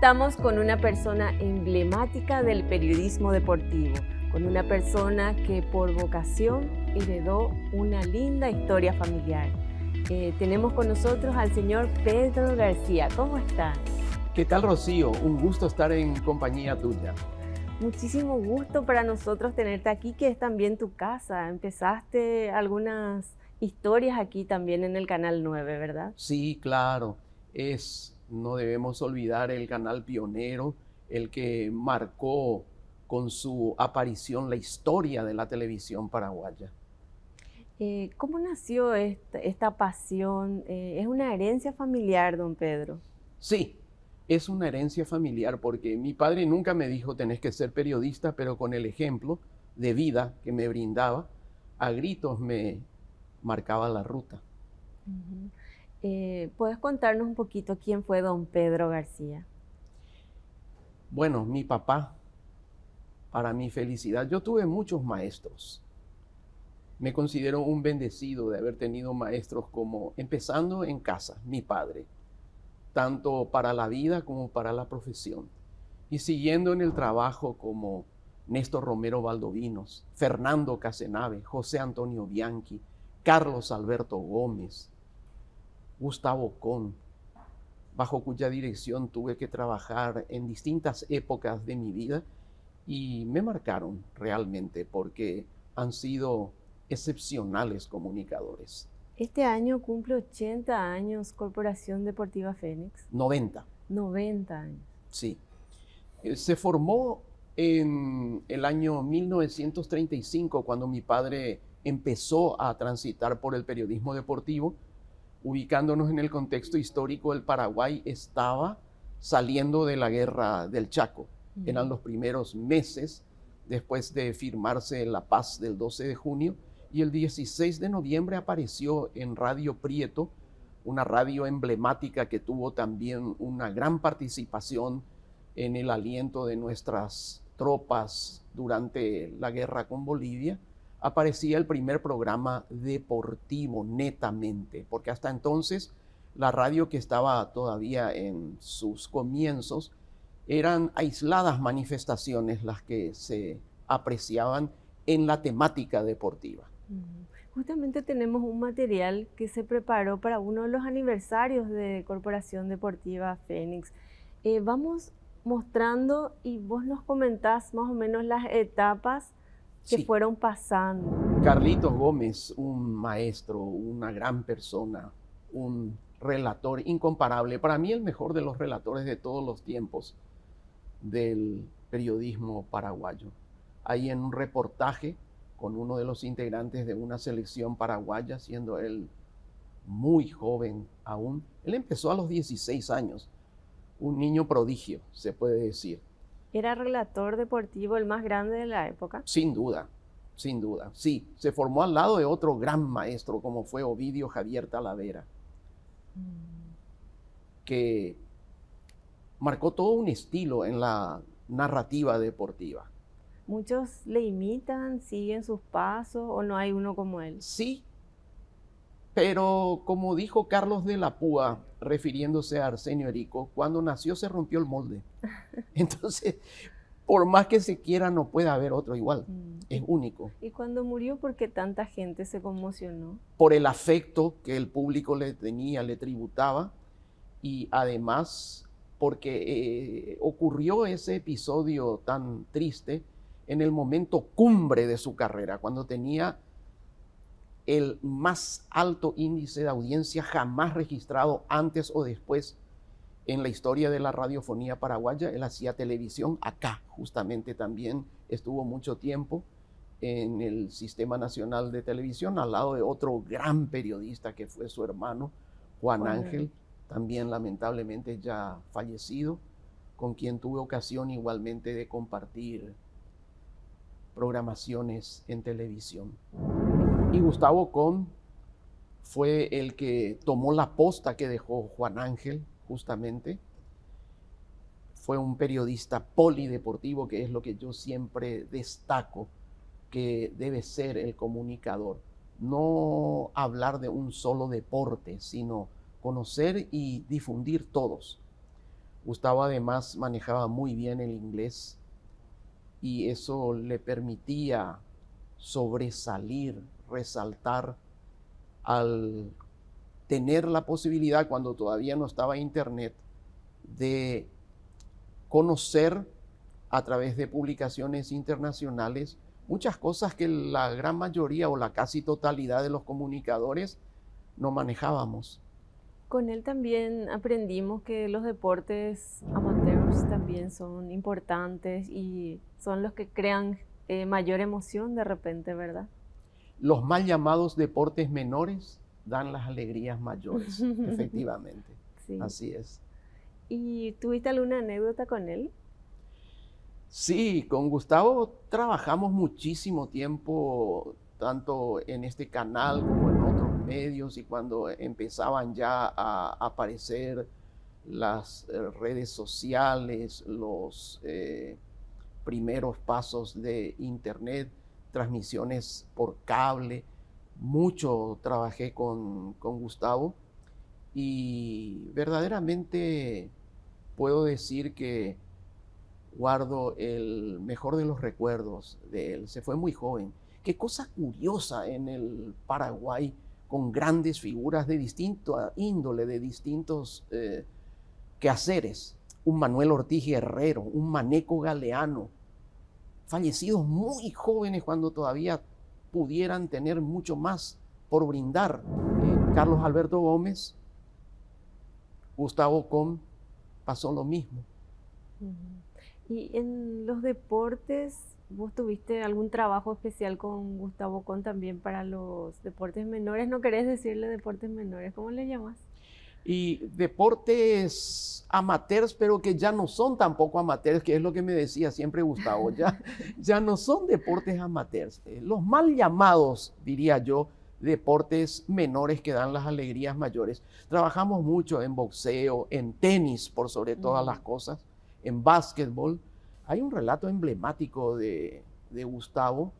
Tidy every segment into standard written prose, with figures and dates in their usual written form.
estamos con una persona emblemática del periodismo deportivo, con una persona que por vocación heredó una linda historia familiar. Tenemos con nosotros al señor Pedro García. ¿Cómo está? ¿Qué tal, Rocío? Un gusto estar en compañía tuya. Muchísimo gusto para nosotros tenerte aquí, que es también tu casa. Empezaste algunas historias aquí también en el Canal 9, ¿verdad? Sí, claro. No debemos olvidar el canal pionero, el que marcó con su aparición la historia de la televisión paraguaya. ¿Cómo nació esta pasión? ¿Es una herencia familiar, don Pedro? Sí, es una herencia familiar porque mi padre nunca me dijo tenés que ser periodista, pero con el ejemplo de vida que me brindaba, a gritos me marcaba la ruta. Ujú. ¿Puedes contarnos un poquito quién fue don Pedro García? Bueno, mi papá, para mi felicidad, yo tuve muchos maestros. Me considero un bendecido de haber tenido maestros como, empezando en casa, mi padre, tanto para la vida como para la profesión, y siguiendo en el trabajo como Néstor Romero Valdovinos, Fernando Casenave, José Antonio Bianchi, Carlos Alberto Gómez, Gustavo Con, bajo cuya dirección tuve que trabajar en distintas épocas de mi vida y me marcaron realmente porque han sido excepcionales comunicadores. Este año cumple 80 años Corporación Deportiva Fénix. 90, 90 años. sí. Se formó en el año 1935 cuando mi padre empezó a transitar por el periodismo deportivo. Ubicándonos en el contexto histórico, el Paraguay estaba saliendo de la guerra del Chaco. Eran los primeros meses después de firmarse la paz del 12 de junio y el 16 de noviembre apareció en Radio Prieto, una radio emblemática que tuvo también una gran participación en el aliento de nuestras tropas durante la guerra con Bolivia. Aparecía el primer programa deportivo netamente, porque hasta entonces la radio, que estaba todavía en sus comienzos, eran aisladas manifestaciones las que se apreciaban en la temática deportiva. Justamente tenemos un material que se preparó para uno de los aniversarios de Corporación Deportiva Fénix. Vamos mostrando y vos nos comentás más o menos las etapas que Sí. fueron pasando. Carlitos Gómez, un maestro, una gran persona, un relator incomparable, para mí el mejor de los relatores de todos los tiempos del periodismo paraguayo. Ahí en un reportaje con uno de los integrantes de una selección paraguaya, siendo él muy joven aún. Él empezó a los 16 años, un niño prodigio, se puede decir. ¿Era relator deportivo el más grande de la época? Sin duda, sin duda. Sí, se formó al lado de otro gran maestro como fue Ovidio Javier Talavera, que marcó todo un estilo en la narrativa deportiva. ¿Muchos le imitan, siguen sus pasos o no hay uno como él? Sí, pero como dijo Carlos de la Púa, refiriéndose a Arsenio Erico, cuando nació se rompió el molde. Entonces, por más que se quiera, no puede haber otro igual. Es único. ¿Y cuando murió, por qué tanta gente se conmocionó? Por el afecto que el público le tenía, le tributaba, y además porque ocurrió ese episodio tan triste en el momento cumbre de su carrera, cuando tenía el más alto índice de audiencia jamás registrado antes o después en la historia de la radiofonía paraguaya. Él hacía televisión acá, justamente también estuvo mucho tiempo en el Sistema Nacional de Televisión, al lado de otro gran periodista que fue su hermano, Juan Ángel, también lamentablemente ya fallecido, con quien tuve ocasión igualmente de compartir programaciones en televisión. Y Gustavo Con fue el que tomó la posta que dejó Juan Ángel, justamente. Fue un periodista polideportivo, que es lo que yo siempre destaco, que debe ser el comunicador. No hablar de un solo deporte, sino conocer y difundir todos. Gustavo además manejaba muy bien el inglés y eso le permitía sobresalir, resaltar al tener la posibilidad, cuando todavía no estaba internet, de conocer a través de publicaciones internacionales muchas cosas que la gran mayoría o la casi totalidad de los comunicadores no manejábamos. Con él también aprendimos que los deportes amateurs también son importantes y son los que crean mayor emoción de repente, ¿verdad? Los mal llamados deportes menores dan las alegrías mayores, efectivamente. Sí. Así es. ¿Y tuviste alguna anécdota con él? Sí, con Gustavo trabajamos muchísimo tiempo, tanto en este canal como en otros medios, y cuando empezaban ya a aparecer las redes sociales, los primeros pasos de internet, transmisiones por cable, mucho trabajé con Gustavo y verdaderamente puedo decir que guardo el mejor de los recuerdos de él. Se fue muy joven. Qué cosa curiosa en el Paraguay, con grandes figuras de distinta índole, de distintos quehaceres. Un Manuel Ortiz Guerrero, un Maneco Galeano, fallecidos muy jóvenes cuando todavía pudieran tener mucho más por brindar. Carlos Alberto Gómez, Gustavo Con, pasó lo mismo. Y en los deportes, ¿vos tuviste algún trabajo especial con Gustavo Con también para los deportes menores? ¿No querés decirle deportes menores? ¿Cómo le llamas? Y deportes amateurs, pero que ya no son tampoco amateurs, que es lo que me decía siempre Gustavo, ya no son deportes amateurs. Los mal llamados, diría yo, deportes menores que dan las alegrías mayores. Trabajamos mucho en boxeo, en tenis, por sobre todas las cosas, en básquetbol. Hay un relato emblemático de Gustavo,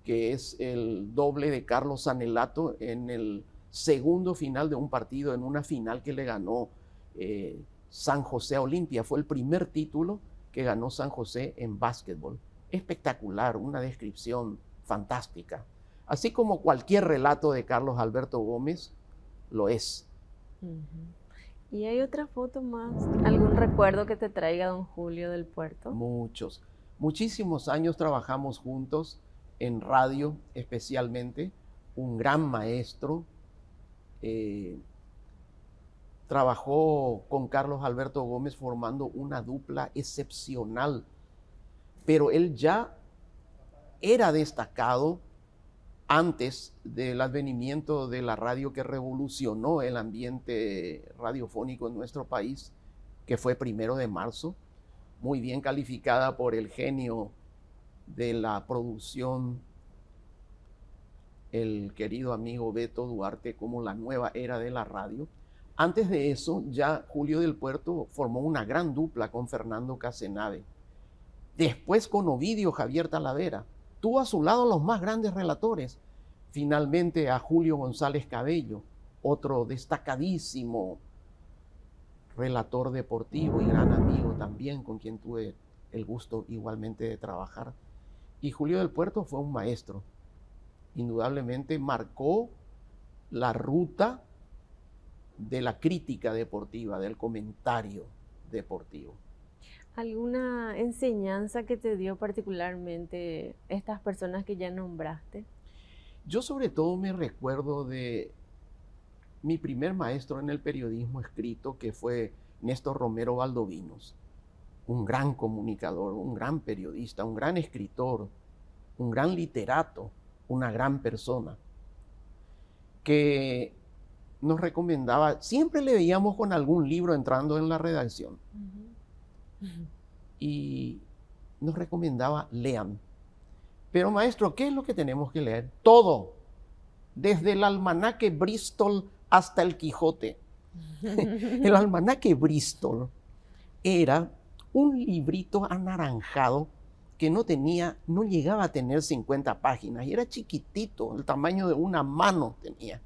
que es el doble de Carlos Sanelato en el segundo final de un partido, en una final que le ganó San José a Olimpia. Fue el primer título que ganó San José en básquetbol. Espectacular, una descripción fantástica. Así como cualquier relato de Carlos Alberto Gómez lo es. ¿Y hay otra foto más? ¿Algún recuerdo que te traiga don Julio del Puerto? Muchos. Muchísimos años trabajamos juntos en radio especialmente. Un gran maestro. Trabajó con Carlos Alberto Gómez formando una dupla excepcional, pero él ya era destacado antes del advenimiento de la radio que revolucionó el ambiente radiofónico en nuestro país, que fue 1 de marzo, muy bien calificada por el genio de la producción, el querido amigo Beto Duarte, como la nueva era de la radio. Antes de eso, ya Julio del Puerto formó una gran dupla con Fernando Casenave. Después con Ovidio Javier Talavera. Tuvo a su lado los más grandes relatores. Finalmente a Julio González Cabello, otro destacadísimo relator deportivo y gran amigo también, con quien tuve el gusto igualmente de trabajar. Y Julio del Puerto fue un maestro. Indudablemente marcó la ruta de la crítica deportiva, del comentario deportivo. ¿Alguna enseñanza que te dio particularmente estas personas que ya nombraste? Yo sobre todo me recuerdo de mi primer maestro en el periodismo escrito, que fue Néstor Romero Valdovinos, un gran comunicador, un gran periodista, un gran escritor, un gran literato, una gran persona, que nos recomendaba, siempre le veíamos con algún libro entrando en la redacción, y nos recomendaba: lean. Pero maestro, ¿qué es lo que tenemos que leer? Todo, desde el almanaque Bristol hasta el Quijote. El almanaque Bristol era un librito anaranjado que no llegaba a tener 50 páginas y era chiquitito, el tamaño de una mano tenía.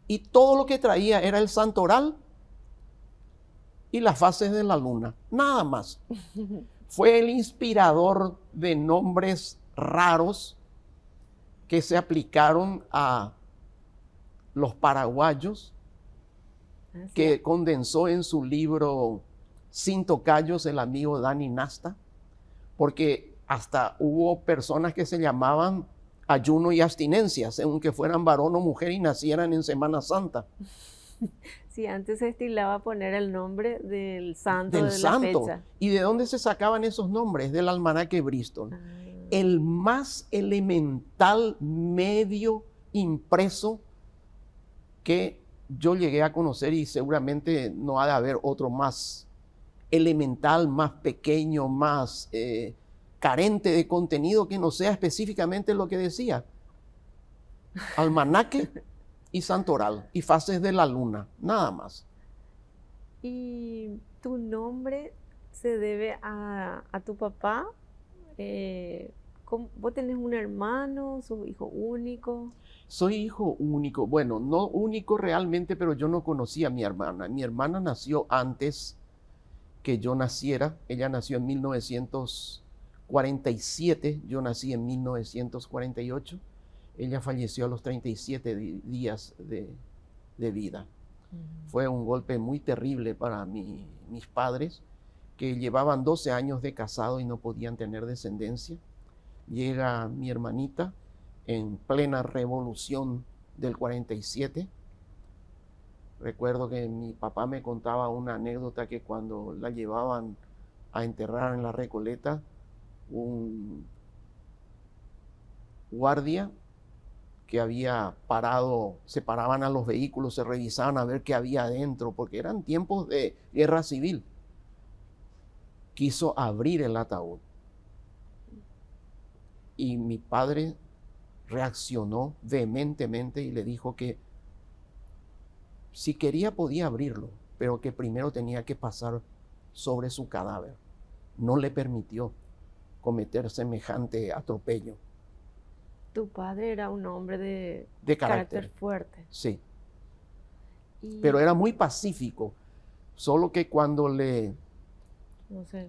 Y todo lo que traía era el santoral y las fases de la luna, nada más. Fue el inspirador de nombres raros que se aplicaron a los paraguayos, que condensó en su libro Sin Tocayos el amigo Dani Nasta, porque hasta hubo personas que se llamaban ayuno y abstinencia, según que fueran varón o mujer y nacieran en Semana Santa. Sí, antes se estilaba poner el nombre del santo Del de santo. la fecha. ¿Y de dónde se sacaban esos nombres? Del almanaque Bristol. El más elemental medio impreso que yo llegué a conocer, y seguramente no ha de haber otro más elemental, más pequeño, más carente de contenido que no sea específicamente lo que decía. Almanaque y santoral y fases de la luna, nada más. ¿Y tu nombre se debe a tu papá? ¿Vos tenés un hermano? ¿Sos hijo único? Soy hijo único. Bueno, no único realmente, pero yo no conocía a mi hermana. Mi hermana nació antes que yo naciera. Ella nació en 1947, yo nací en 1948. Ella falleció a los 37 días de vida. Fue un golpe muy terrible para mis padres, que llevaban 12 años de casado y no podían tener descendencia. Llega mi hermanita en plena revolución del 47. Recuerdo que mi papá me contaba una anécdota, que cuando la llevaban a enterrar en la Recoleta, un guardia que había parado, se paraban a los vehículos, se revisaban a ver qué había adentro, porque eran tiempos de guerra civil. Quiso abrir el ataúd. Y mi padre reaccionó vehementemente y le dijo que si quería podía abrirlo, pero que primero tenía que pasar sobre su cadáver. No le permitió cometer semejante atropello. Tu padre era un hombre de carácter fuerte. Sí. Pero era muy pacífico, solo que cuando le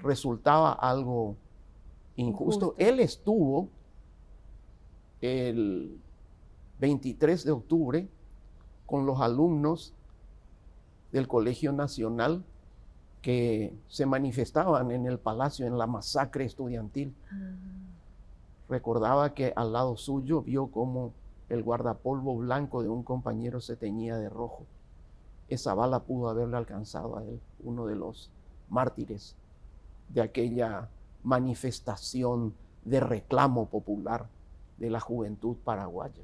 resultaba algo injusto. Él estuvo el 23 de octubre con los alumnos del Colegio Nacional que se manifestaban en el Palacio en la masacre estudiantil. Recordaba que al lado suyo vio cómo el guardapolvo blanco de un compañero se teñía de rojo. Esa bala pudo haberle alcanzado a él, uno de los mártires de aquella manifestación de reclamo popular de la juventud paraguaya.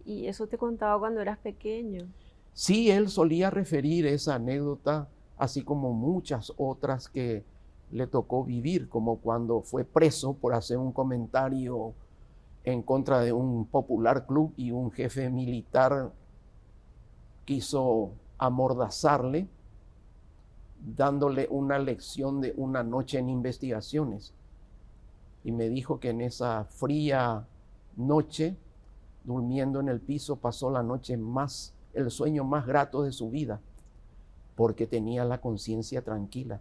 ¿Y eso te contaba cuando eras pequeño? Sí, él solía referir esa anécdota, así como muchas otras que le tocó vivir, como cuando fue preso por hacer un comentario en contra de un popular club y un jefe militar quiso amordazarle, dándole una lección de una noche en investigaciones. Y me dijo que en esa fría noche, durmiendo en el piso, pasó la noche el sueño más grato de su vida, porque tenía la conciencia tranquila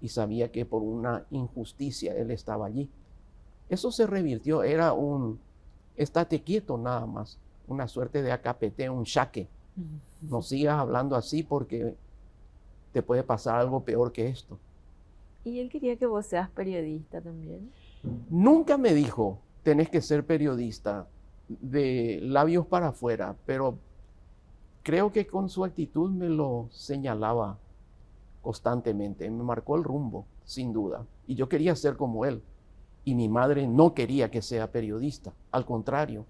y sabía que por una injusticia él estaba allí. Eso se revirtió, era un estate quieto nada más, una suerte de acapete, un chaque. No sigas hablando así porque te puede pasar algo peor que esto. ¿Y él quería que vos seas periodista también? Nunca me dijo, tenés que ser periodista, de labios para afuera, pero creo que con su actitud me lo señalaba constantemente, me marcó el rumbo, sin duda. Y yo quería ser como él. Y mi madre no quería que sea periodista, al contrario,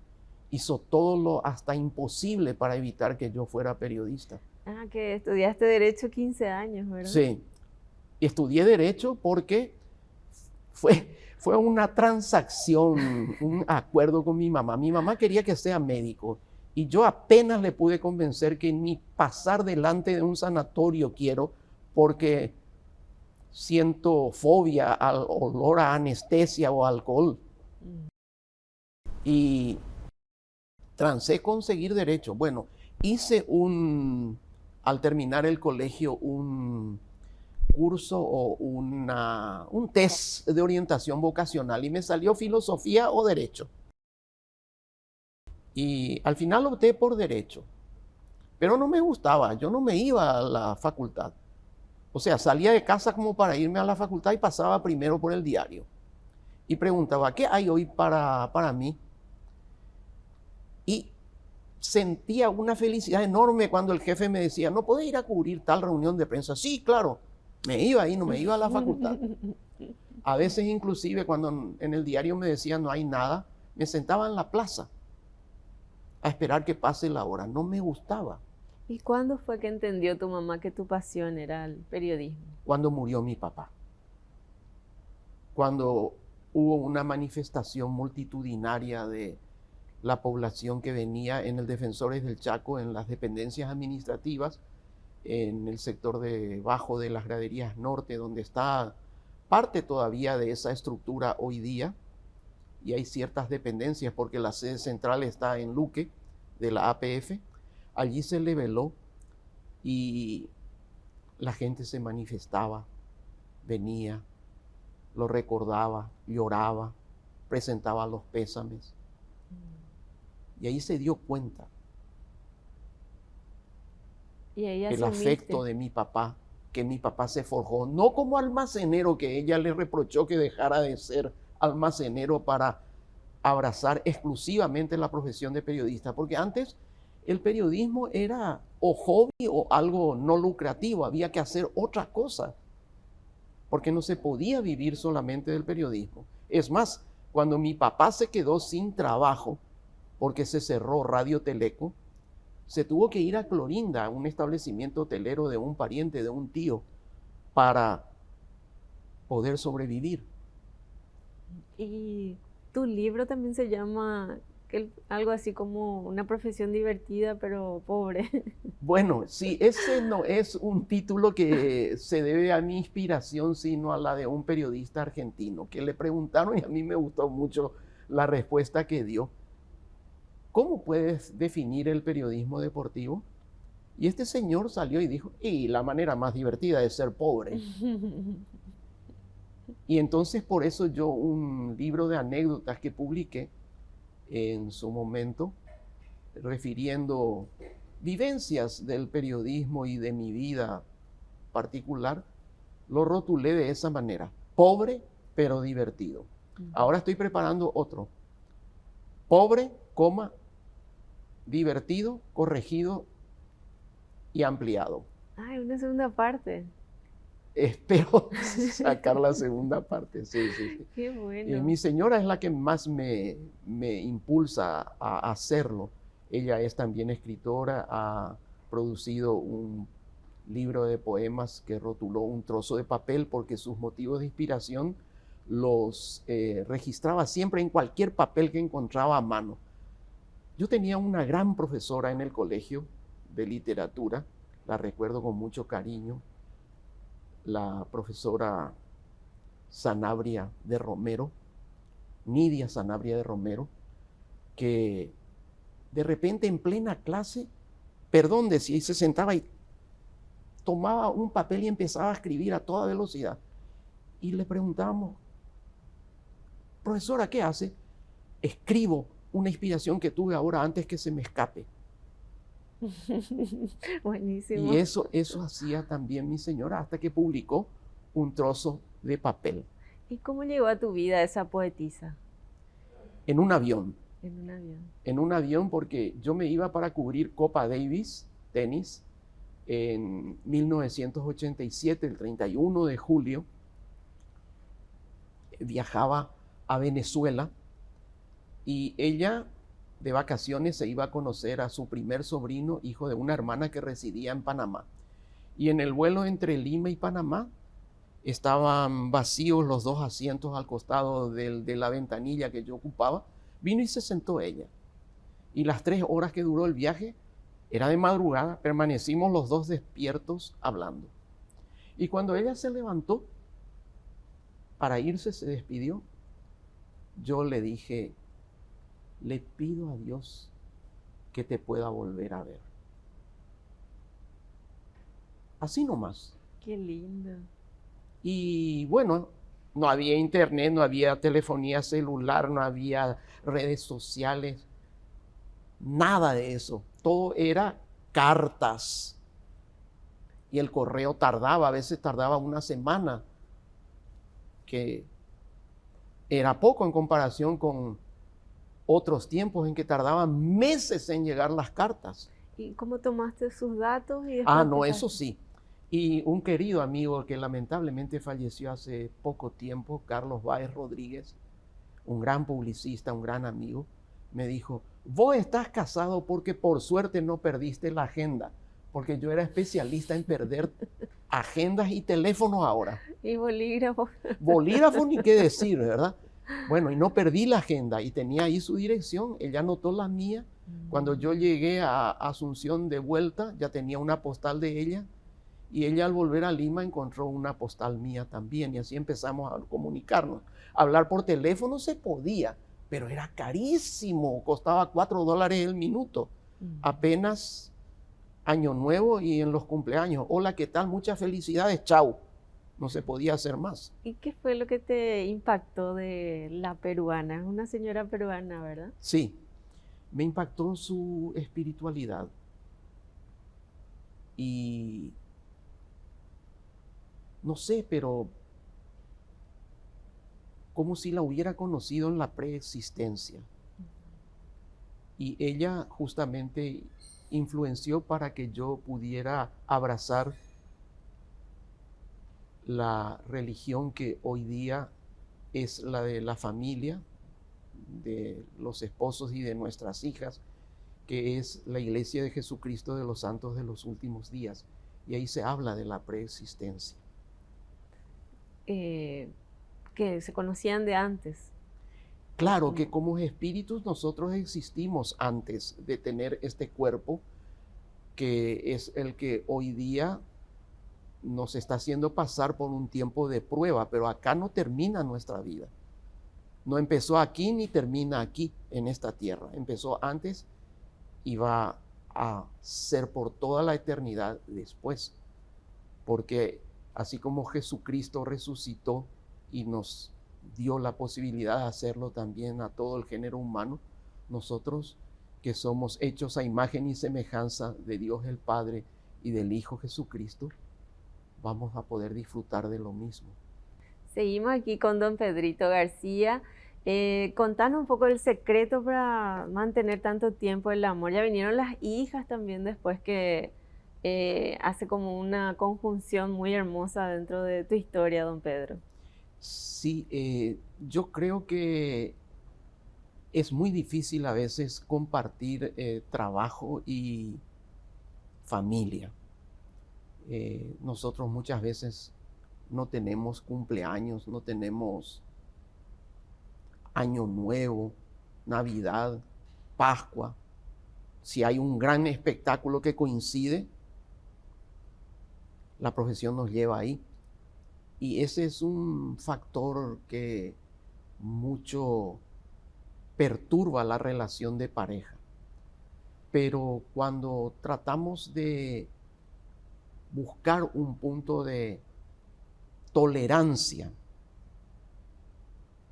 hizo todo lo hasta imposible para evitar que yo fuera periodista. Ah, que estudiaste Derecho 15 años, ¿verdad? Sí, estudié Derecho porque fue una transacción, un acuerdo con mi mamá. Mi mamá quería que sea médico y yo apenas le pude convencer que ni pasar delante de un sanatorio quiero porque siento fobia al olor a anestesia o alcohol. Y trancé conseguir Derecho. Bueno, hice al terminar el colegio, un curso o un test de orientación vocacional y me salió filosofía o derecho. Y al final opté por derecho, pero no me gustaba, yo no me iba a la facultad. O sea, salía de casa como para irme a la facultad y pasaba primero por el diario. Y preguntaba, ¿qué hay hoy para mí? Y sentía una felicidad enorme cuando el jefe me decía, ¿no podés ir a cubrir tal reunión de prensa? Sí, claro, me iba ahí, no me iba a la facultad. A veces inclusive cuando en el diario me decían no hay nada, me sentaba en la plaza a esperar que pase la hora. No me gustaba. ¿Y cuándo fue que entendió tu mamá que tu pasión era el periodismo? Cuando murió mi papá. Cuando hubo una manifestación multitudinaria de la población que venía en el Defensores del Chaco, en las dependencias administrativas, en el sector debajo de las graderías norte, donde está parte todavía de esa estructura hoy día, y hay ciertas dependencias porque la sede central está en Luque, de la APF. Allí se le veló y la gente se manifestaba, venía, lo recordaba, lloraba, presentaba los pésames. Y ahí se dio cuenta Y ahí el asumiste. afecto de mi papá, que mi papá se forjó, no como almacenero, que ella le reprochó que dejara de ser almacenero para abrazar exclusivamente la profesión de periodista, porque antes el periodismo era o hobby o algo no lucrativo, había que hacer otra cosa, porque no se podía vivir solamente del periodismo. Es más, cuando mi papá se quedó sin trabajo, porque se cerró Radio Teleco, se tuvo que ir a Clorinda, un establecimiento hotelero de un pariente, de un tío, para poder sobrevivir. Y tu libro también se llama algo así como una profesión divertida pero pobre. Bueno, sí, ese no es un título que se debe a mi inspiración, sino a la de un periodista argentino, que le preguntaron y a mí me gustó mucho la respuesta que dio. ¿Cómo puedes definir el periodismo deportivo? Y este señor salió y dijo, y la manera más divertida es ser pobre. Y entonces por eso yo un libro de anécdotas que publiqué en su momento, refiriendo vivencias del periodismo y de mi vida particular, lo rotulé de esa manera, pobre pero divertido. Ahora estoy preparando otro, pobre, coma, divertido, corregido y ampliado. Ay, una segunda parte. Espero sacar la segunda parte, sí. Qué bueno. Mi señora es la que más me impulsa a hacerlo. Ella es también escritora, ha producido un libro de poemas que rotuló Un trozo de papel porque sus motivos de inspiración los registraba siempre en cualquier papel que encontraba a mano. Yo tenía una gran profesora en el colegio de literatura, la recuerdo con mucho cariño, la profesora Sanabria de Romero, Nidia Sanabria de Romero, que de repente en plena clase, perdón, decía, y se sentaba y tomaba un papel y empezaba a escribir a toda velocidad. Y le preguntábamos, profesora, ¿qué hace? Escribo una inspiración que tuve ahora antes que se me escape. Buenísimo. Y eso hacía también mi señora hasta que publicó Un trozo de papel. ¿Y cómo llegó a tu vida esa poetisa? En un avión. En un avión. En un avión porque yo me iba para cubrir Copa Davis, tenis, en 1987, el 31 de julio. Viajaba a Venezuela y ella de vacaciones se iba a conocer a su primer sobrino, hijo de una hermana que residía en Panamá. Y en el vuelo entre Lima y Panamá estaban vacíos los dos asientos al costado de la ventanilla que yo ocupaba. Vino y se sentó ella. Y las 3 horas que duró el viaje, era de madrugada, permanecimos los dos despiertos hablando. Y cuando ella se levantó para irse, se despidió, yo le dije, le pido a Dios que te pueda volver a ver. Así nomás. Qué lindo. Y bueno, no había internet, no había telefonía celular, no había redes sociales, nada de eso. Todo era cartas. Y el correo tardaba, a veces tardaba una semana, que era poco en comparación con otros tiempos en que tardaban meses en llegar las cartas. ¿Y cómo tomaste sus datos? Y Ah, después no, pasaste? eso sí. Y un querido amigo que lamentablemente falleció hace poco tiempo, Carlos Báez Rodríguez, un gran publicista, un gran amigo, me dijo: vos estás casado porque por suerte no perdiste la agenda, porque yo era especialista en perder agendas y teléfonos ahora. Y bolígrafo. Bolígrafo ni qué decir, ¿verdad? Bueno, y no perdí la agenda y tenía ahí su dirección, ella anotó la mía. Cuando yo llegué a Asunción de vuelta, ya tenía una postal de ella, y ella al volver a Lima encontró una postal mía también, y así empezamos a comunicarnos. Hablar por teléfono se podía, pero era carísimo, costaba $4 el minuto. Apenas Año Nuevo y en los cumpleaños: hola, ¿qué tal? Muchas felicidades, chau. No se podía hacer más. ¿Y qué fue lo que te impactó de la peruana? Una señora peruana, ¿verdad? Sí, me impactó su espiritualidad y no sé, pero como si la hubiera conocido en la preexistencia. Y ella justamente influenció para que yo pudiera abrazar la religión que hoy día es la de la familia, de los esposos y de nuestras hijas, que es la Iglesia de Jesucristo de los Santos de los Últimos Días. Y ahí se habla de la preexistencia. Que se conocían de antes. Claro que como espíritus nosotros existimos antes de tener este cuerpo, que es el que hoy día nos está haciendo pasar por un tiempo de prueba, pero acá no termina nuestra vida. No empezó aquí ni termina aquí en esta tierra. Empezó antes y va a ser por toda la eternidad después. Porque así como Jesucristo resucitó y nos dio la posibilidad de hacerlo también a todo el género humano, nosotros que somos hechos a imagen y semejanza de Dios el Padre y del Hijo Jesucristo, vamos a poder disfrutar de lo mismo. Seguimos aquí con don Pedrito García. Contanos un poco el secreto para mantener tanto tiempo el amor. Ya vinieron las hijas también después, que hace como una conjunción muy hermosa dentro de tu historia, don Pedro. Sí, yo creo que es muy difícil a veces compartir trabajo y familia. Nosotros muchas veces no tenemos cumpleaños, no tenemos Año Nuevo, Navidad, Pascua. Si hay un gran espectáculo que coincide, la profesión nos lleva ahí. Y ese es un factor que mucho perturba la relación de pareja. Pero cuando tratamos de buscar un punto de tolerancia,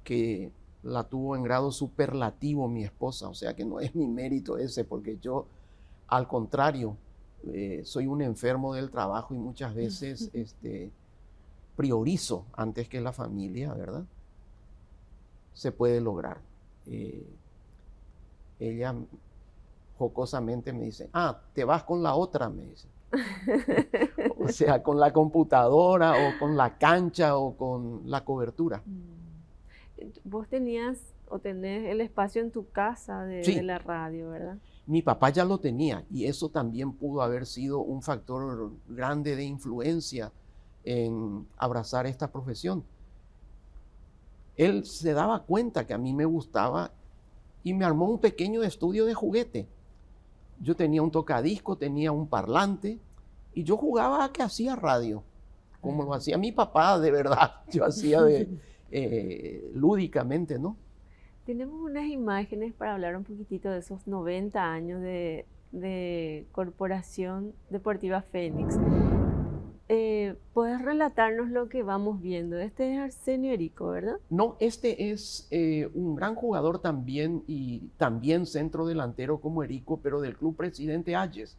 que la tuvo en grado superlativo mi esposa, o sea que no es mi mérito ese, porque yo, al contrario, soy un enfermo del trabajo y muchas veces priorizo antes que la familia, ¿verdad? Se puede lograr. Ella jocosamente me dice: te vas con la otra, me dice. O sea, con la computadora o con la cancha o con la cobertura. Vos tenías o tenés el espacio en tu casa Sí. de la radio, ¿verdad? Mi papá ya lo tenía y eso también pudo haber sido un factor grande de influencia en abrazar esta profesión. Él se daba cuenta que a mí me gustaba y me armó un pequeño estudio de juguete. Yo tenía un tocadisco, tenía un parlante y yo jugaba a que hacía radio, como lo hacía mi papá de verdad. Yo hacía lúdicamente, ¿no? Tenemos unas imágenes para hablar un poquitito de esos 90 años de Corporación Deportiva Fénix. ¿Puedes relatarnos lo que vamos viendo? Este es Arsenio Erico, ¿verdad? No, este es un gran jugador también y también centro delantero como Erico, pero del Club Presidente Hayes,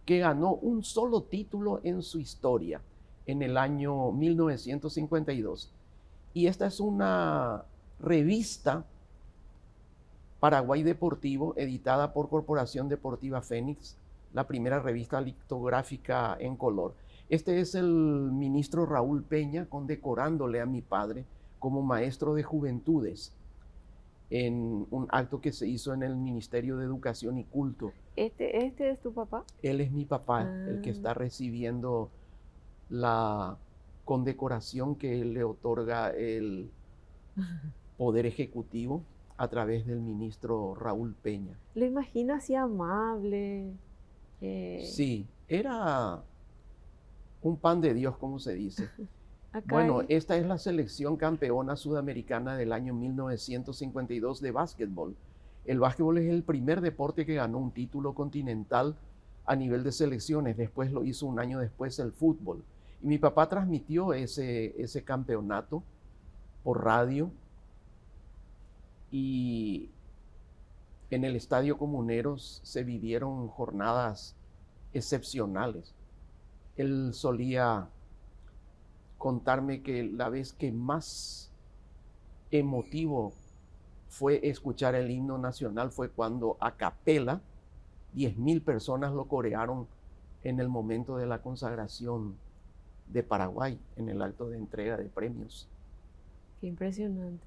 que ganó un solo título en su historia en el año 1952. Y esta es una revista Paraguay Deportivo, editada por Corporación Deportiva Fénix, la primera revista litográfica en color. Este es el ministro Raúl Peña condecorándole a mi padre como maestro de juventudes en un acto que se hizo en el Ministerio de Educación y Culto. ¿Este es tu papá? Él es mi papá, el que está recibiendo la condecoración que le otorga el Poder Ejecutivo a través del ministro Raúl Peña. Lo imagino así amable. Sí, era un pan de Dios, como se dice. Bueno, esta es la selección campeona sudamericana del año 1952 de básquetbol. El básquetbol es el primer deporte que ganó un título continental a nivel de selecciones. Después lo hizo un año después el fútbol. Y mi papá transmitió ese campeonato por radio. Y en el Estadio Comuneros se vivieron jornadas excepcionales. Él solía contarme que la vez que más emotivo fue escuchar el himno nacional fue cuando a capela 10.000 personas lo corearon en el momento de la consagración de Paraguay, en el acto de entrega de premios. Qué impresionante.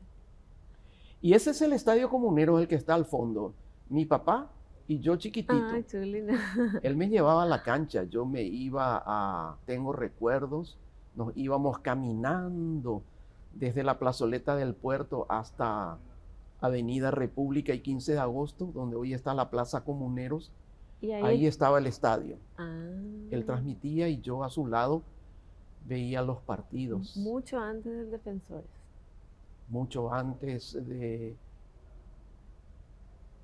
Y ese es el Estadio Comunero, el que está al fondo. Mi papá y yo chiquitito. Ay, chulina. Él me llevaba a la cancha, yo me iba tengo recuerdos, nos íbamos caminando desde la plazoleta del puerto hasta Avenida República y 15 de agosto, donde hoy está la Plaza Comuneros. ¿Y ahí estaba el estadio. Ah. Él transmitía y yo a su lado veía los partidos. Mucho antes del Defensores. Mucho antes de...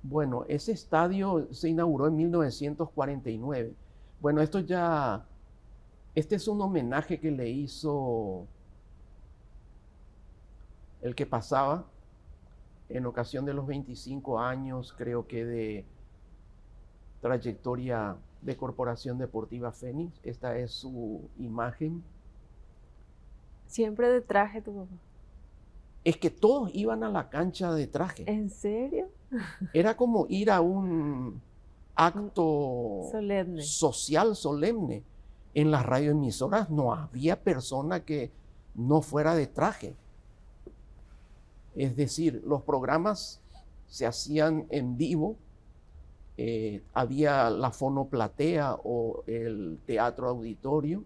Bueno, ese estadio se inauguró en 1949. Bueno, este es un homenaje que le hizo el que pasaba en ocasión de los 25 años, creo que de trayectoria de Corporación Deportiva Fénix. Esta es su imagen. ¿Siempre de traje tu papá? Es que todos iban a la cancha de traje. ¿En serio? Era como ir a un acto solemne. Social solemne. En las radioemisoras no había persona que no fuera de traje. Es decir, los programas se hacían en vivo. Había la fonoplatea o el teatro auditorio.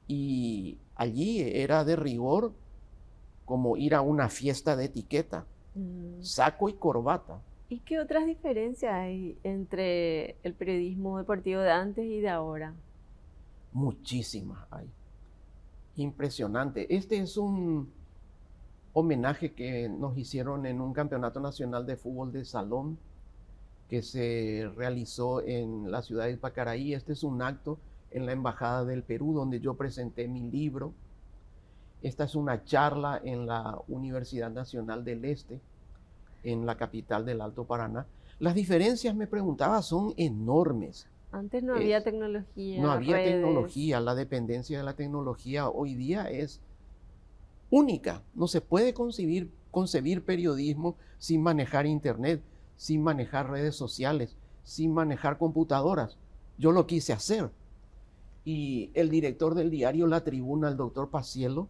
Y allí era de rigor como ir a una fiesta de etiqueta, saco y corbata. ¿Y qué otras diferencias hay entre el periodismo deportivo de antes y de ahora? Muchísimas hay. Impresionante. Este es un homenaje que nos hicieron en un campeonato nacional de fútbol de salón que se realizó en la ciudad de Pacaraí. Este es un acto en la Embajada del Perú donde yo presenté mi libro. Esta es una charla en la Universidad Nacional del Este, en la capital del Alto Paraná. Las diferencias, me preguntaba, son enormes. Antes no había tecnología. No había redes. tecnología. La dependencia de la tecnología hoy día es única. No se puede concebir periodismo sin manejar internet, sin manejar redes sociales, sin manejar computadoras. Yo lo quise hacer. Y el director del diario La Tribuna, el doctor Paciello,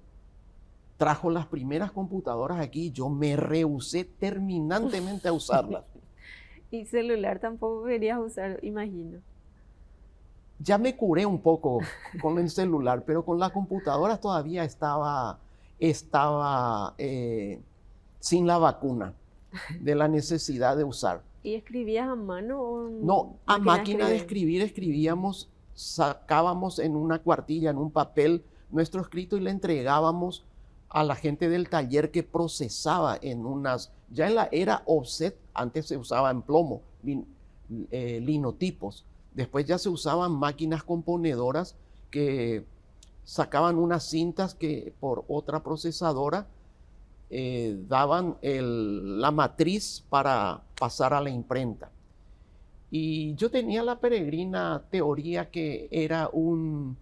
trajo las primeras computadoras aquí. Yo me rehusé terminantemente a usarlas. Y celular tampoco querías usar, imagino. Ya me curé un poco con el celular, pero con las computadoras todavía estaba sin la vacuna de la necesidad de usar. ¿Y escribías a mano o no, a máquina de escribir escribíamos, sacábamos en una cuartilla, en un papel, nuestro escrito y le entregábamos a la gente del taller que procesaba en unas, ya en la era offset, antes se usaba en plomo, linotipos, después ya se usaban máquinas componedoras que sacaban unas cintas que por otra procesadora daban la matriz para pasar a la imprenta. Y yo tenía la peregrina teoría que era un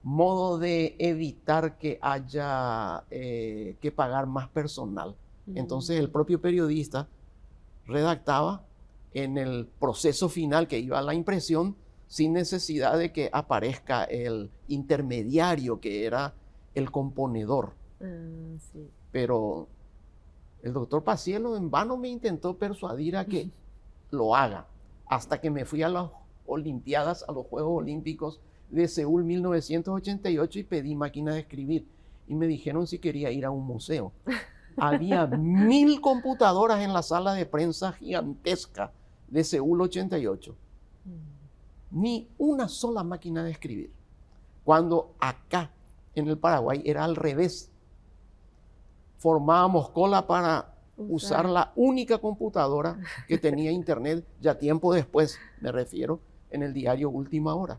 modo de evitar que haya que pagar más personal. Entonces el propio periodista redactaba en el proceso final que iba a la impresión sin necesidad de que aparezca el intermediario que era el componedor. Sí. Pero el doctor Paciello en vano me intentó persuadir a que lo haga, hasta que me fui a las Olimpiadas, a los Juegos Olímpicos de Seúl 1988 y pedí máquina de escribir. Y me dijeron si quería ir a un museo. Había 1000 computadoras en la sala de prensa gigantesca de Seúl 88. Ni una sola máquina de escribir. Cuando acá, en el Paraguay, era al revés. Formábamos cola para usar la única computadora que tenía internet, ya tiempo después, me refiero, en el diario Última Hora.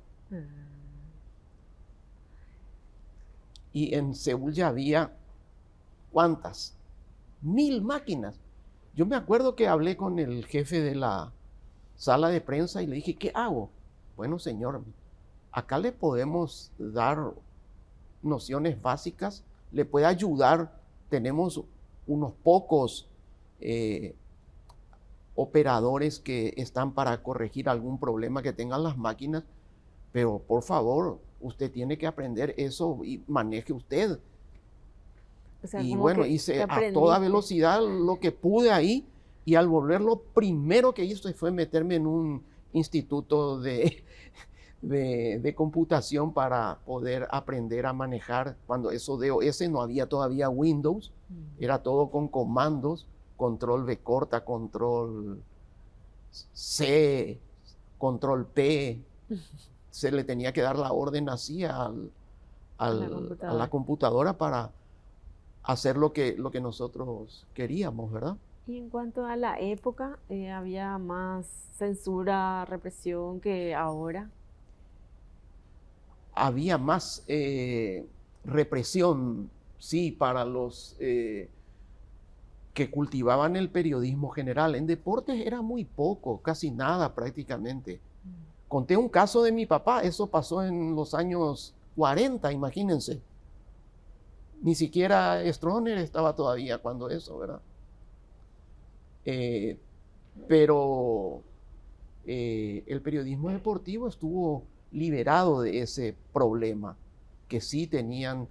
Y en Seúl ya había, ¿cuántas? 1000 máquinas. Yo me acuerdo que hablé con el jefe de la sala de prensa y le dije, ¿qué hago? Bueno, señor, acá le podemos dar nociones básicas, le puede ayudar. Tenemos unos pocos operadores que están para corregir algún problema que tengan las máquinas, pero por favor, usted tiene que aprender eso y maneje usted. O sea, y bueno, hice a toda velocidad lo que pude ahí, y al volver lo primero que hice fue meterme en un instituto de computación para poder aprender a manejar. Cuando eso DOS no había todavía Windows, era todo con comandos, control V corta, control C, control P. Se le tenía que dar la orden así a la computadora para hacer lo que nosotros queríamos, ¿verdad? Y en cuanto a la época, ¿había más censura, represión que ahora? Había más represión, sí, para los que cultivaban el periodismo general. En deportes era muy poco, casi nada prácticamente. Conté un caso de mi papá, eso pasó en los años 40, imagínense. Ni siquiera Stroessner estaba todavía cuando eso, ¿verdad? Pero el periodismo deportivo estuvo liberado de ese problema que sí tenían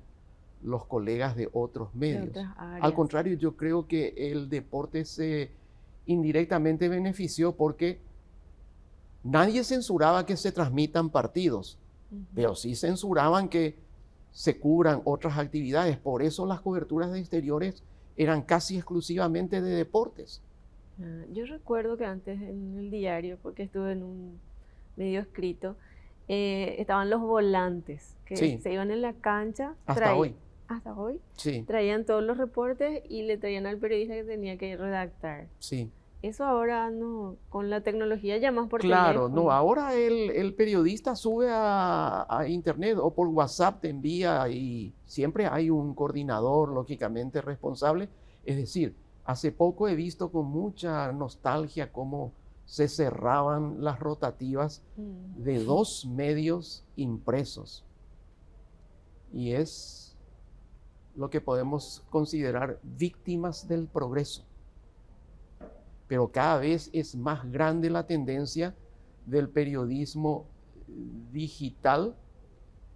los colegas de otros medios. Al contrario, yo creo que el deporte se indirectamente benefició porque nadie censuraba que se transmitan partidos, pero sí censuraban que se cubran otras actividades. Por eso las coberturas de exteriores eran casi exclusivamente de deportes. Yo recuerdo que antes en el diario, porque estuve en un medio escrito, estaban los volantes que se iban en la cancha. Hasta hoy. Hasta hoy. Sí. Traían todos los reportes y le traían al periodista que tenía que redactar. Sí. Eso ahora no, con la tecnología ya más por Claro, teléfono. no, ahora el periodista sube a internet o por WhatsApp te envía y siempre hay un coordinador, lógicamente responsable. Es decir, hace poco he visto con mucha nostalgia cómo se cerraban las rotativas de 2 medios impresos. Y es lo que podemos considerar víctimas del progreso. Pero cada vez es más grande la tendencia del periodismo digital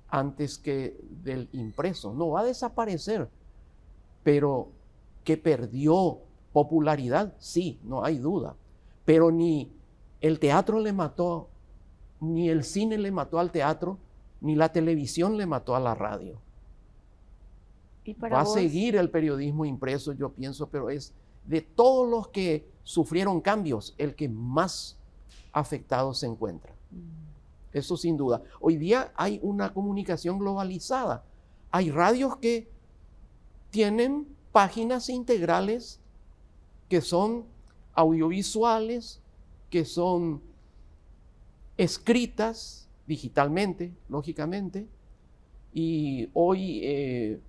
antes que del impreso. No va a desaparecer, pero que perdió popularidad, sí, no hay duda. Pero ni el teatro le mató, ni el cine le mató al teatro, ni la televisión le mató a la radio. ¿Y para va vos? A seguir el periodismo impreso, yo pienso, pero es de todos los que sufrieron cambios, el que más afectado se encuentra. Eso sin duda. Hoy día hay una comunicación globalizada. Hay radios que tienen páginas integrales que son audiovisuales, que son escritas digitalmente, lógicamente, Y hoy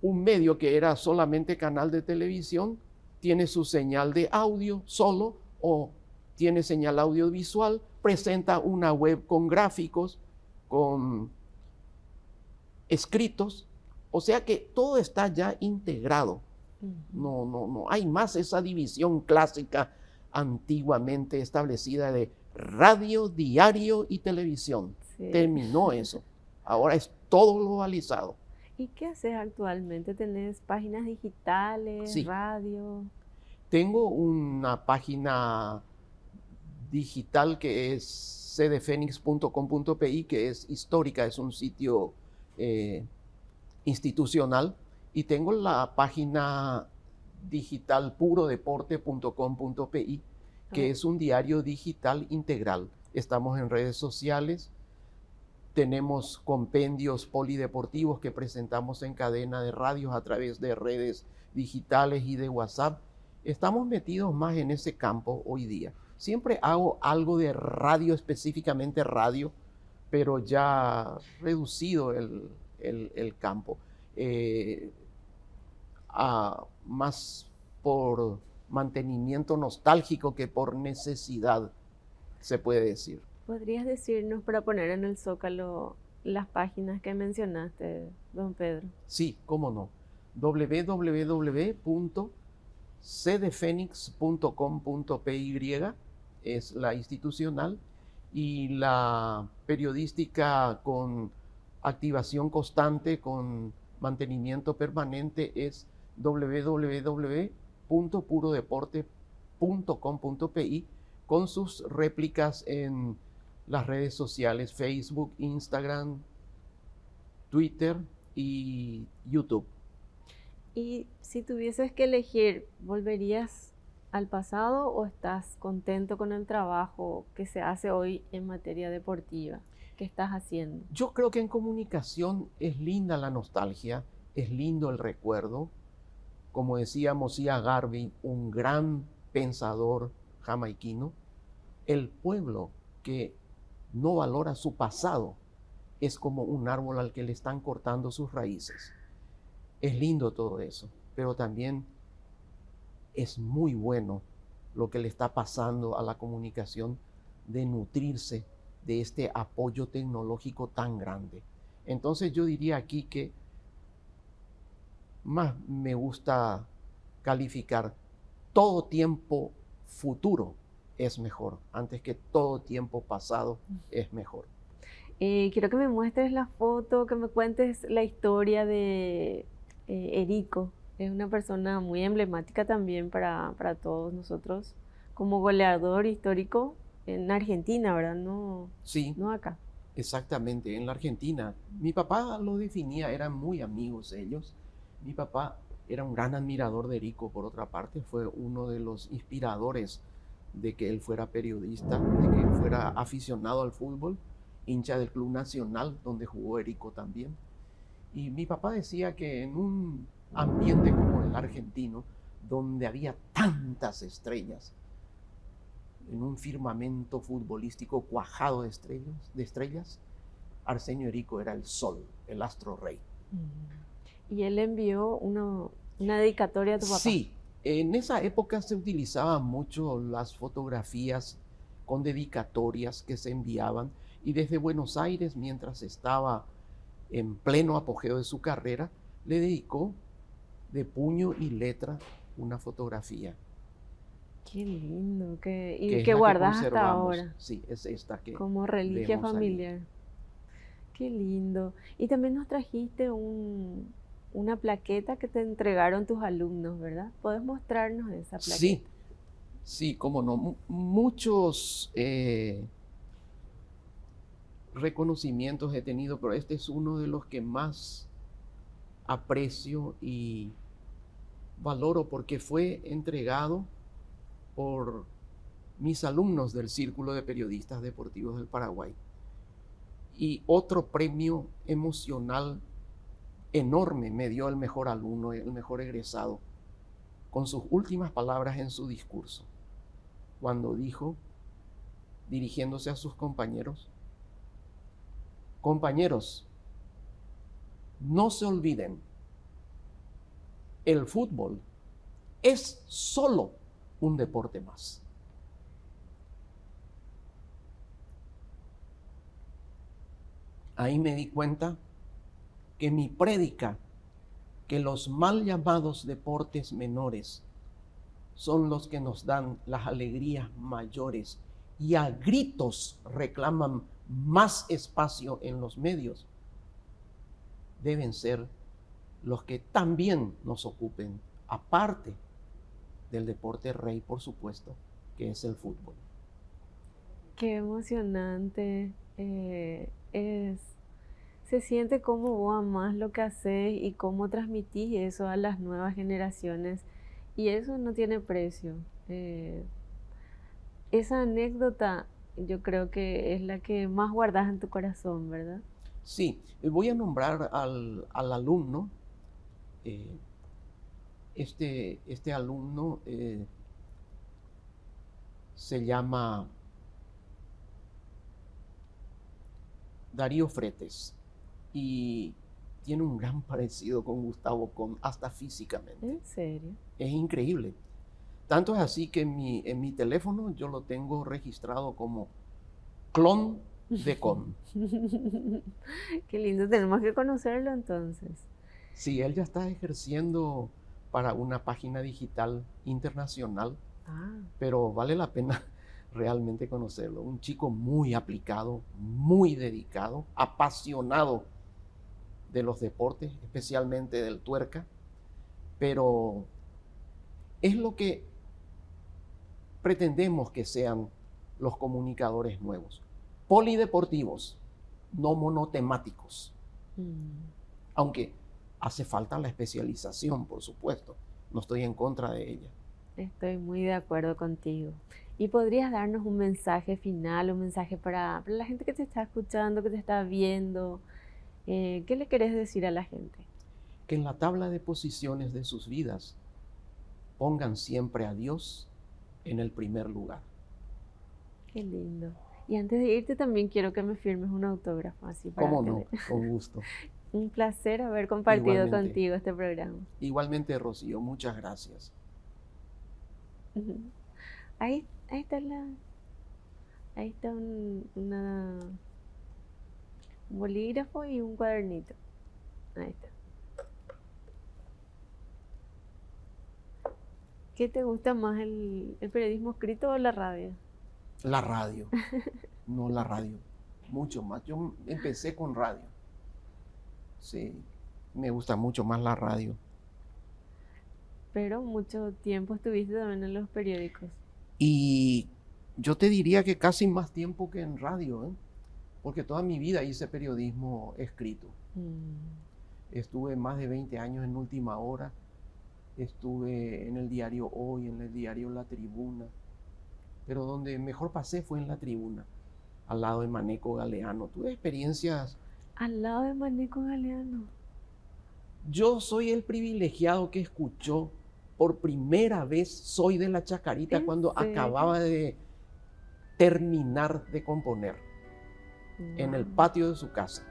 un medio que era solamente canal de televisión tiene su señal de audio solo o tiene señal audiovisual, presenta una web con gráficos, con escritos, o sea que todo está ya integrado. No hay más esa división clásica antiguamente establecida de radio, diario y televisión. Sí. Terminó eso. Ahora es todo globalizado. ¿Y qué haces actualmente? ¿Tenés páginas digitales, Sí. radio? Tengo una página digital que es cdfenix.com.pi, que es histórica, es un sitio institucional, y tengo la página digital purodeporte.com.pi, que es un diario digital integral. Estamos en redes sociales, tenemos compendios polideportivos que presentamos en cadena de radios a través de redes digitales y de WhatsApp. Estamos metidos más en ese campo hoy día. Siempre hago algo de radio, específicamente radio, pero ya reducido el campo. Más por mantenimiento nostálgico que por necesidad, se puede decir. ¿Podrías decirnos, para poner en el Zócalo, las páginas que mencionaste, don Pedro? Sí, cómo no. www.cdfenix.com.py es la institucional, y la periodística con activación constante, con mantenimiento permanente, es www.purodeporte.com.pi, con sus réplicas en las redes sociales Facebook, Instagram, Twitter y YouTube. Y si tuvieses que elegir, ¿volverías al pasado o estás contento con el trabajo que se hace hoy en materia deportiva? ¿Qué estás haciendo? Yo creo que en comunicación es linda la nostalgia, es lindo el recuerdo. Como decía Mosiah Garvey, un gran pensador jamaiquino, el pueblo que no valora su pasado es como un árbol al que le están cortando sus raíces. Es lindo todo eso, pero también es muy bueno lo que le está pasando a la comunicación de nutrirse de este apoyo tecnológico tan grande. Entonces yo diría aquí que más me gusta calificar todo tiempo futuro es mejor, antes que todo tiempo pasado es mejor. Quiero que me muestres la foto, que me cuentes la historia de Erico. Es una persona muy emblemática también para todos nosotros, como goleador histórico en Argentina, ¿verdad? No, Sí, no acá. exactamente, en la Argentina. Mi papá lo definía, eran muy amigos ellos. Mi papá era un gran admirador de Erico, por otra parte, fue uno de los inspiradores de que él fuera periodista, de que él fuera aficionado al fútbol, hincha del Club Nacional, donde jugó Erico también. Y mi papá decía que en un ambiente como el argentino, donde había tantas estrellas, en un firmamento futbolístico cuajado de estrellas, Arsenio Erico era el sol, el astro rey. Y él envió una dedicatoria a tu papá. Sí, en esa época se utilizaban mucho las fotografías con dedicatorias que se enviaban, y desde Buenos Aires, mientras estaba en pleno apogeo de su carrera, le dedicó de puño y letra una fotografía. Qué lindo, y Que es que la guardas hasta conservamos. ahora. Sí, es esta que Como reliquia vemos ahí. familiar. Qué lindo. Y también nos trajiste una plaqueta que te entregaron tus alumnos, ¿verdad? ¿Puedes mostrarnos esa plaqueta? Sí, sí, cómo no. Muchos reconocimientos he tenido, pero este es uno de los que más aprecio y valoro, porque fue entregado por mis alumnos del Círculo de Periodistas Deportivos del Paraguay. Y otro premio emocional enorme me dio el mejor alumno, el mejor egresado, con sus últimas palabras en su discurso, cuando dijo, dirigiéndose a sus compañeros: compañeros, No se olviden, el fútbol es solo un deporte más. Ahí me di cuenta que mi prédica, que los mal llamados deportes menores son los que nos dan las alegrías mayores y a gritos reclaman más espacio en los medios, deben ser los que también nos ocupen, aparte del deporte rey, por supuesto, que es el fútbol. Qué emocionante se siente cómo vos amás lo que haces y cómo transmitís eso a las nuevas generaciones. Y eso no tiene precio. Esa anécdota yo creo que es la que más guardas en tu corazón, ¿verdad? Sí, voy a nombrar al alumno. Este alumno se llama Darío Fretes y tiene un gran parecido con Gustavo Con, hasta físicamente. ¿En serio? Es increíble. Tanto es así que en mi teléfono yo lo tengo registrado como clon de Con. Qué lindo, tenemos que conocerlo entonces. Sí, él ya está ejerciendo para una página digital internacional, pero vale la pena realmente conocerlo. Un chico muy aplicado, muy dedicado, apasionado de los deportes, especialmente del tuerca, pero es lo que pretendemos que sean los comunicadores nuevos. Polideportivos, no monotemáticos. Aunque hace falta la especialización, por supuesto. No estoy en contra de ella. Estoy muy de acuerdo contigo. ¿Y podrías darnos un mensaje final, un mensaje para la gente que te está escuchando, que te está viendo? ¿Qué le querés decir a la gente? Que en la tabla de posiciones de sus vidas pongan siempre a Dios en el primer lugar. Qué lindo. Y antes de irte también quiero que me firmes un autógrafo así para ¿Cómo no? Con gusto. Un placer haber compartido Igualmente. contigo este programa. Igualmente, Rocío, muchas gracias. Ahí está un bolígrafo y un cuadernito. Ahí está. ¿Qué te gusta más, el periodismo escrito o la radio? La radio. No, la radio. Mucho más. Yo empecé con radio. Sí, me gusta mucho más la radio. Pero mucho tiempo estuviste también en los periódicos. Y yo te diría que casi más tiempo que en radio, porque toda mi vida hice periodismo escrito. Estuve más de 20 años en Última Hora, estuve en el diario Hoy, en el diario La Tribuna, pero donde mejor pasé fue en La Tribuna, al lado de Maneco Galeano. Tuve experiencias. Al lado de Maneco Galeano. Yo soy el privilegiado que escuchó por primera vez Soy de la Chacarita cuando acababa de terminar de componer en el patio de su casa.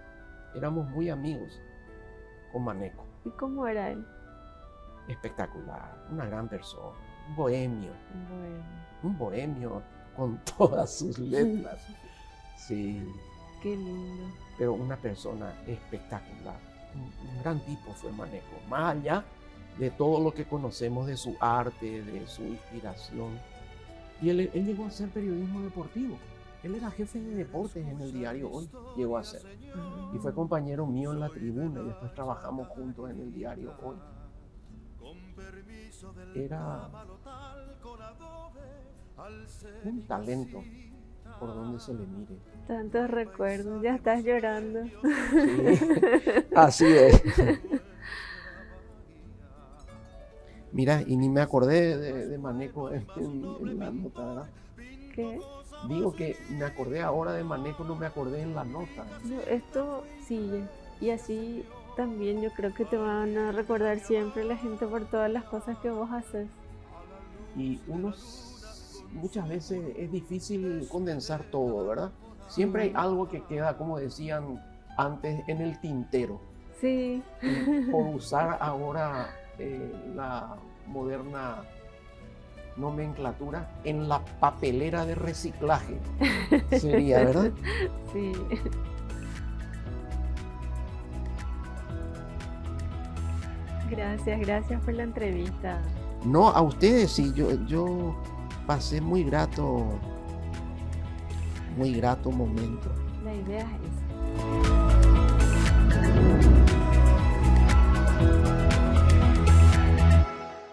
Éramos muy amigos con Maneco. ¿Y cómo era él? Espectacular, una gran persona, un bohemio. Un bohemio con todas sus letras. Sí. Qué lindo. Pero una persona espectacular. Un gran tipo fue Maneco, más allá de todo lo que conocemos de su arte, de su inspiración. Y él llegó a hacer periodismo deportivo. Él era jefe de deportes en el diario Hoy, llegó a ser. Y fue compañero mío en La Tribuna y después trabajamos juntos en el diario Hoy. Era un talento por donde se le mire. Tantos recuerdos, ya estás llorando. Sí, así es. Mira, y ni me acordé de Maneco en la nota, ¿verdad? ¿Qué? Digo que me acordé ahora de Maneco, no me acordé en la nota. No, esto sigue. Y así también yo creo que te van a recordar siempre la gente por todas las cosas que vos haces. Y muchas veces es difícil condensar todo, ¿verdad? Siempre hay algo que queda, como decían antes, en el tintero. Sí. por usar ahora la moderna nomenclatura, en la papelera de reciclaje. Sería, ¿verdad? Sí. Gracias por la entrevista. No, a ustedes sí, yo pasé muy grato momento. La idea es esa.